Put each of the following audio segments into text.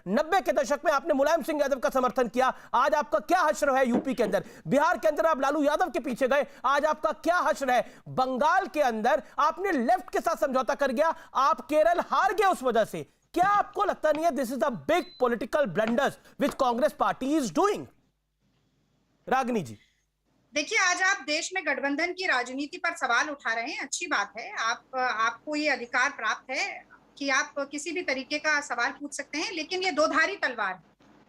90 के दशक में आपने मुलायम सिंह यादव का समर्थन किया, आज आपका क्या हश्र है यूपी के अंदर? बिहार के अंदर आप लालू यादव के पीछे गए, आज आपका क्या हश्र है? बंगाल के अंदर आपने लेफ्ट के साथ समझौता कर गया, आप केरल हार गए उस वजह से। क्या आपको लगता नहीं है this is a big political blunders which Congress party is doing? Ragini ji, देखिए, आज आप देश में गठबंधन की राजनीति पर सवाल उठा रहे हैं, अच्छी बात है। आपको ये अधिकार प्राप्त है कि आप किसी भी तरीके का सवाल पूछ सकते हैं, लेकिन ये दो-धारी तलवार है।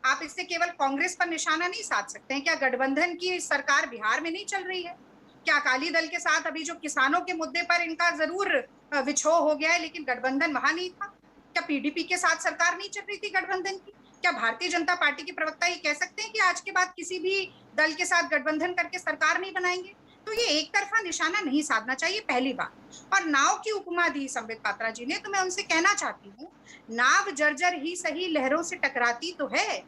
आप इससे केवल कांग्रेस पर निशाना नहीं साध सकते हैं। क्या गठबंधन की सरकार बिहार में नहीं चल रही है? क्या अकाली दल के साथ अभी जो किसानों के मुद्दे पर इनका जरूर विछोह हो गया है, लेकिन गठबंधन वहां नहीं था? क्या पीडीपी के साथ सरकार नहीं चल रही थी गठबंधन की? क्या भारतीय जनता पार्टी के प्रवक्ता ये कह सकते हैं कि आज के बाद किसी भी दल के साथ गठबंधन करके सरकार नहीं बनाएंगे? तो ये एक तरफा निशाना नहीं साधना चाहिए, पहली बात। और नाव की उपमा दी संबित पात्रा जी ने, तो मैं उनसे कहना चाहती हूँ, नाव जर्जर ही सही लहरों से टकराती तो है।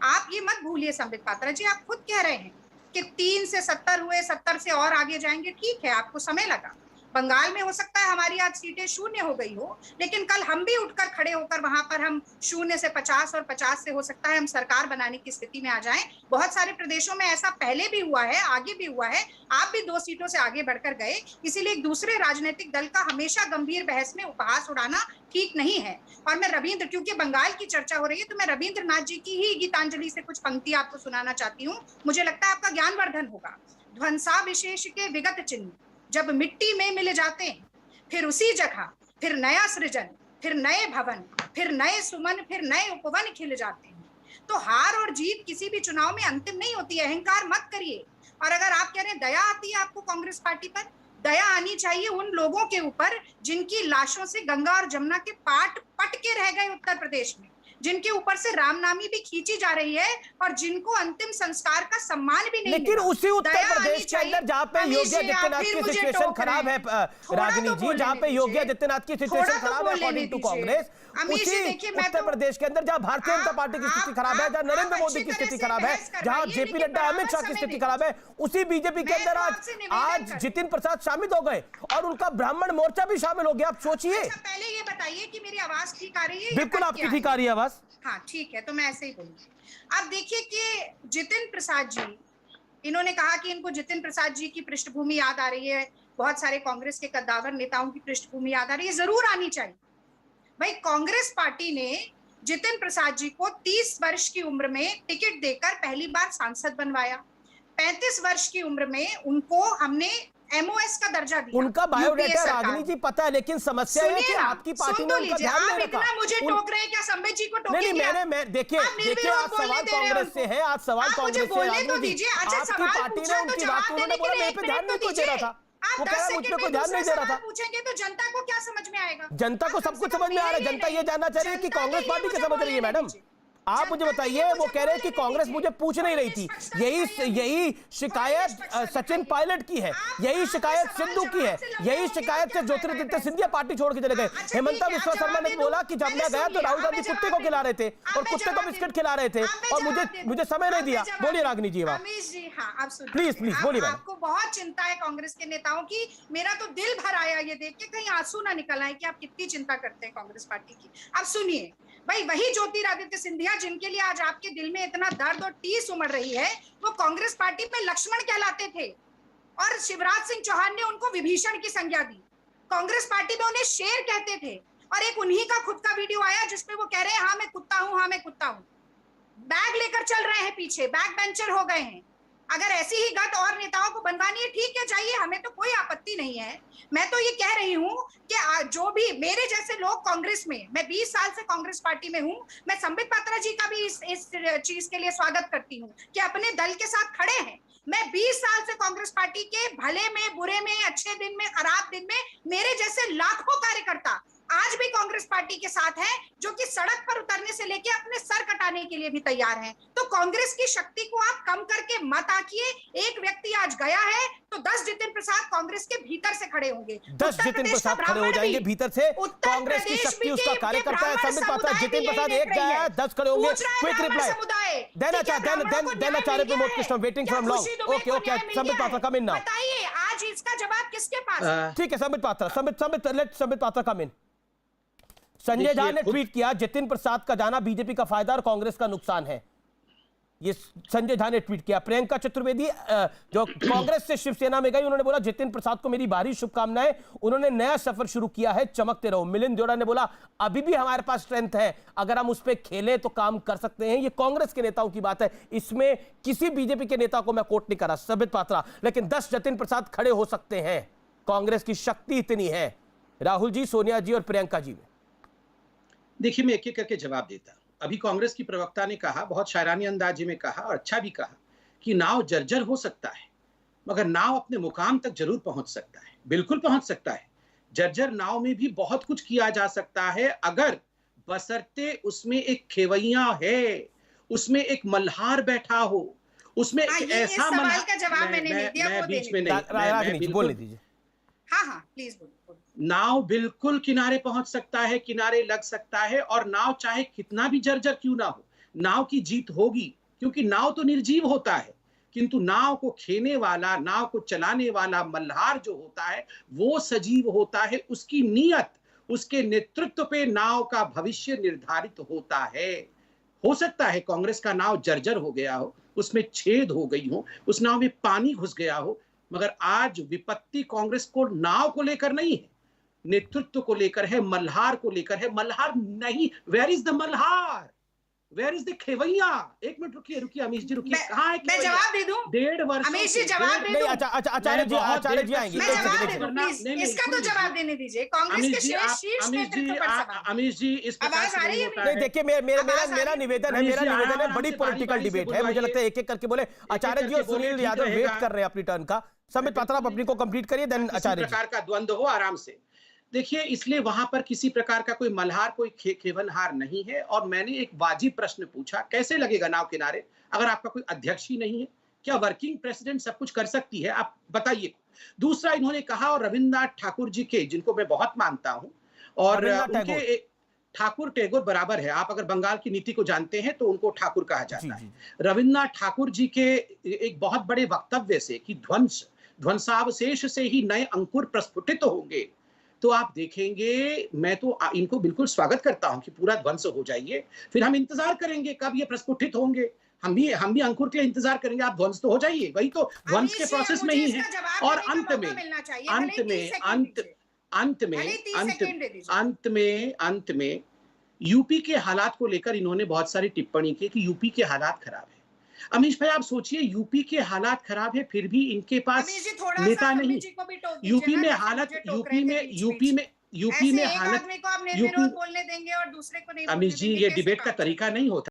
आप ये मत भूलिए संबित पात्रा जी, आप खुद कह रहे हैं कि 3 से 70 हुए, 70 से और आगे जाएंगे। ठीक है, आपको समय लगा। बंगाल में हो सकता है हमारी आज सीटें 0 हो गई हो, लेकिन कल हम भी उठकर खड़े होकर वहां पर हम 0 से 50 और 50 से हो सकता है हम सरकार बनाने की स्थिति में आ जाएं। बहुत सारे प्रदेशों में ऐसा पहले भी हुआ है, आगे भी हुआ है। आप भी 2 सीटों से आगे बढ़कर गए। इसीलिए एक दूसरे राजनीतिक दल का हमेशा गंभीर बहस में उपहास उड़ाना ठीक नहीं है। और मैं रविंद्र, क्योंकि बंगाल की चर्चा हो रही है, तो मैं रविंद्रनाथ जी की ही गीतांजलि से कुछ पंक्ति आपको सुनाना चाहती हूँ। मुझे लगता है आपका ज्ञानवर्धन होगा। ध्वंसा विशेष के विगत चिन्ह जब मिट्टी में मिल जाते हैं, फिर उसी जगह फिर नया सृजन, फिर नए भवन, फिर नए सुमन, फिर नए उपवन खिल जाते हैं। तो हार और जीत किसी भी चुनाव में अंतिम नहीं होती है। अहंकार मत करिए। और अगर आप कह रहे हैं दया आती है आपको कांग्रेस पार्टी पर, दया आनी चाहिए उन लोगों के ऊपर जिनकी लाशों से गंगा और जमुना के पाट पट के रह गए उत्तर प्रदेश में, जिनके ऊपर से रामनामी भी खींची जा रही है और जिनको अंतिम संस्कार का सम्मान भी नहीं। लेकिन उसी उत्तर प्रदेश के अंदर जहां पे योगी आदित्यनाथ की सिचुएशन खराब है, रागिनी जी, जहां पे योगी आदित्यनाथ की सिचुएशन खराब है अकॉर्डिंग टू कांग्रेस, उसी उत्तर प्रदेश के अंदर जहां भारतीय जनता पार्टी की स्थिति खराब है, जहां नरेंद्र मोदी की स्थिति खराब है, जहां जेपी नड्डा, अमित शाह की स्थिति खराब है, उसी बीजेपी के अंदर आज जितिन प्रसाद शामिल हो गए और उनका ब्राह्मण मोर्चा भी शामिल हो गया। आप सोचिए। पहले ये बताइए कि मेरी आवाज ठीक आ रही है? बिल्कुल आपकी ठीक आ रही है आवाज। हाँ ठीक है, तो मैं ऐसे ही बोलूंगी। अब देखिए कि जितिन प्रसाद जी, इन्होंने कहा कि इनको जितिन प्रसाद जी की पृष्ठभूमि याद आ रही है, बहुत सारे कांग्रेस के कद्दावर नेताओं की पृष्ठभूमि याद आ रही है। जरूर आनी चाहिए भाई। कांग्रेस पार्टी ने जितिन प्रसाद जी को 30 वर्ष की उम्र में टिकट देकर पहली बार सांसद बनवाया। 35 वर्ष की उम्र में उनको हमने एमओएस का दर्जा दिया। उनका बायोडाटा रागिनी जी पता है, लेकिन समस्या है कि आपकी पार्टी ने उनका ध्यान नहीं रखा। आप मुझे टोक रहे हैं क्या? संबित जी को टोकेंगे? नहीं, मैं देखिए आज सवाल कांग्रेस से है, आज सवाल कांग्रेस से है। रागिनी जी, आपकी पार्टी ने उनकी बात, उन्होंने बोला मेरे पे ध्यान नहीं दे रहा था, वो कह रहा मुझ पे कोई ध्यान नहीं दे रहा था। पूछेंगे तो जनता को क्या समझ में आएगा? जनता को सब कुछ समझ में आ रहा है। जनता ये जानना चाह रही है कि कांग्रेस पार्टी क्या समझ रही है। मैडम आप मुझे बताइए, वो कह रहे हैं कि कांग्रेस मुझे पूछ नहीं रही थी। यही शिकायत सचिन पायलट की है, यही शिकायत सिद्धू की है, यही शिकायत से ज्योतिरादित्य सिंधिया पार्टी छोड़ के चले गए। हेमंता बिस्वा शर्मा ने बोला कि जब मैं गया तो राहुल गांधी कुत्ते को खिला रहे थे और कुत्ते को बिस्किट खिला रहे थे और मुझे समय नहीं दिया। बोलिए रागिनी जी, प्लीज बोलिए। आपको बहुत चिंता है कांग्रेस के नेताओं की। मेरा तो दिल भर आया ये देख के, कहीं आंसू ना निकल आए कि आप कितनी चिंता करते हैं कांग्रेस पार्टी की। अब सुनिए भाई, वही ज्योतिरादित्य सिंधिया जिनके लिए आज आपके दिल में इतना दर्द और टीस उमड़ रही है, वो कांग्रेस पार्टी में लक्ष्मण कहलाते थे और शिवराज सिंह चौहान ने उनको विभीषण की संज्ञा दी। कांग्रेस पार्टी में उन्हें शेर कहते थे और एक उन्हीं का खुद का वीडियो आया जिसमें वो कह रहे हैं हाँ मैं कुत्ता हूं, हाँ मैं कुत्ता हूं। बैग लेकर चल रहे हैं पीछे, बैक बेंचर हो गए हैं। अगर ऐसी ही गत और नेताओं को बनवानी है, ठीक है जाइए, हमें तो कोई आपत्ति नहीं है। मैं तो ये कह रही हूँ कि जो भी मेरे जैसे लोग कांग्रेस में, मैं 20 साल से कांग्रेस पार्टी में हूँ, मैं संबित पात्रा जी का भी इस चीज के लिए स्वागत करती हूँ कि अपने दल के साथ खड़े हैं। मैं 20 साल से कांग्रेस पार्टी के भले में, बुरे में, अच्छे दिन में, खराब दिन में मेरे जैसे लाखों कार्यकर्ता आज भी कांग्रेस पार्टी के साथ हैं, जो कि सड़क पर उतरने से लेके अपने सर कटाने के लिए भी तैयार हैं। तो कांग्रेस की शक्ति को आप कम करके मत आकिए। एक व्यक्ति आज गया है तो 10 जितिन प्रसाद कांग्रेस के भीतर से खड़े होंगे, 10 जितिन प्रसाद खड़े हो जाएंगे भीतर से। कांग्रेस की शक्ति उसका कार्यकर्ता है संबित पात्रा। जितिन प्रसाद एक गया है, 10 खड़े होंगे। क्विक रिप्लाई देना चाह रहे Pramod Krishna, waiting from long. Okay Sambit Patra come in now. बताइए आज इसका जवाब किसके पास है? ठीक है संबित पात्रा, संबित पात्रा कम इन। संजय झा देखिए, ने ट्वीट किया, जितिन प्रसाद का जाना बीजेपी का फायदा और कांग्रेस का नुकसान है। ये संजय झा ने ट्वीट किया। प्रियंका चतुर्वेदी जो कांग्रेस से शिवसेना में गई, उन्होंने बोला जितिन प्रसाद को मेरी भारी शुभकामनाएं, उन्होंने नया सफर शुरू किया है, चमकते रहो। मिलिंद जोड़ा ने बोला अभी भी हमारे पास स्ट्रेंथ है, अगर हम उस पर खेलें तो काम कर सकते हैं। ये कांग्रेस के नेताओं की बात है, इसमें किसी बीजेपी के नेता को मैं कोट नहीं कर रहा, संबित पात्रा, लेकिन 10 जतिन प्रसाद खड़े हो सकते हैं, कांग्रेस की शक्ति इतनी है। राहुल जी, सोनिया जी और प्रियंका जी में। देखिए, मैं एक एक करके जवाब देता। अभी कांग्रेस की प्रवक्ता ने कहा, बहुत शायरानी अंदाजी में कहा और अच्छा भी कहा, कि नाव जर्जर हो सकता है मगर नाव अपने मुकाम तक जरूर पहुंच सकता है। बिल्कुल पहुंच सकता है। जर्जर नाव में भी बहुत कुछ किया जा सकता है, अगर बशर्ते उसमें एक खेवैया है, उसमें एक मल्हार बैठा हो, उसमें एक ऐसा सवाल का जवाब मैंने नहीं दिया, वो बीच में नहीं, बोलने दीजिए। हाँ प्लीज बोलिए। नाव बिल्कुल किनारे पहुंच सकता है, किनारे लग सकता है, और नाव चाहे कितना भी जर्जर क्यों ना हो, नाव की जीत होगी, क्योंकि नाव तो निर्जीव होता है, किंतु नाव को खेने वाला, नाव को चलाने वाला मल्हार जो होता है वो सजीव होता है। उसकी नीयत, उसके नेतृत्व पे नाव का भविष्य निर्धारित होता है। हो सकता है कांग्रेस का नाव जर्जर हो गया हो, उसमें छेद हो गई हो, उस नाव में पानी घुस गया हो, मगर आज विपत्ति कांग्रेस को नाव को लेकर नहीं है, नेतृत्व को लेकर है, मल्हार को लेकर है। मल्हार नहीं, where is the Malhar, where is the खेवैया? एक मिनट रुकिए अमीश जी, रुकिए। कहाँ है? मैं जवाब दे दूं? 1.5 वर्ष अमीश जी जवाब दे दूं? आचार्य जी आएंगे। मैं जवाब दे दूं, प्लीज इसका तो जवाब देने दीजिए। कांग्रेस के शीर्ष नेतृत्व पर सवाल। अमीश जी, इस प्रकार आवाज आ रही है? नहीं, देखिए मेरा निवेदन है, बड़ी पॉलिटिकल डिबेट है, मुझे लगता है एक एक करके बोले। आचार्य जी और सुनील यादव वेट कर रहे हैं अपनी टर्न का। संबित पात्रा, आप अपनी को कंप्लीट करिए, देन आचार्य जी। प्रकार का द्वंद्व हो आराम से। देखिए, इसलिए वहां पर किसी प्रकार का कोई मल्हार, कोई खेवनहार नहीं है। और मैंने एक वाजिब प्रश्न पूछा, कैसे लगेगा नाव किनारे अगर आपका कोई अध्यक्ष ही नहीं है? क्या वर्किंग प्रेसिडेंट सब कुछ कर सकती है? आप बताइए। दूसरा इन्होंने कहा, और रविन्द्रनाथ ठाकुर जी के, जिनको मैं बहुत मानता हूं, और उनके ठाकुर टैगोर बराबर है, आप अगर बंगाल की नीति को जानते हैं तो उनको ठाकुर कहा जाता है। रविन्द्रनाथ ठाकुर जी के एक बहुत बड़े वक्तव्य से कि ध्वंसावशेष से ही नए अंकुर प्रस्फुटित होंगे, तो आप देखेंगे, मैं तो इनको बिल्कुल स्वागत करता हूं कि पूरा ध्वंस हो जाइए, फिर हम इंतजार करेंगे कब ये प्रस्फुटित होंगे। हम भी अंकुर के लिए इंतजार करेंगे, आप ध्वंस तो हो जाइए, वही तो ध्वंस के प्रोसेस में ही है। और अंत में यूपी के हालात को लेकर इन्होंने बहुत सारी टिप्पणी की कि यूपी के हालात खराब है। अमीश भाई, आप सोचिए, यूपी के हालात खराब है, फिर भी इनके पास नेता नहीं। यूपी में हालत, यूपी में हालत, बोलने देंगे और दूसरे को नहीं। अमीश जी, ये डिबेट का तरीका नहीं होता।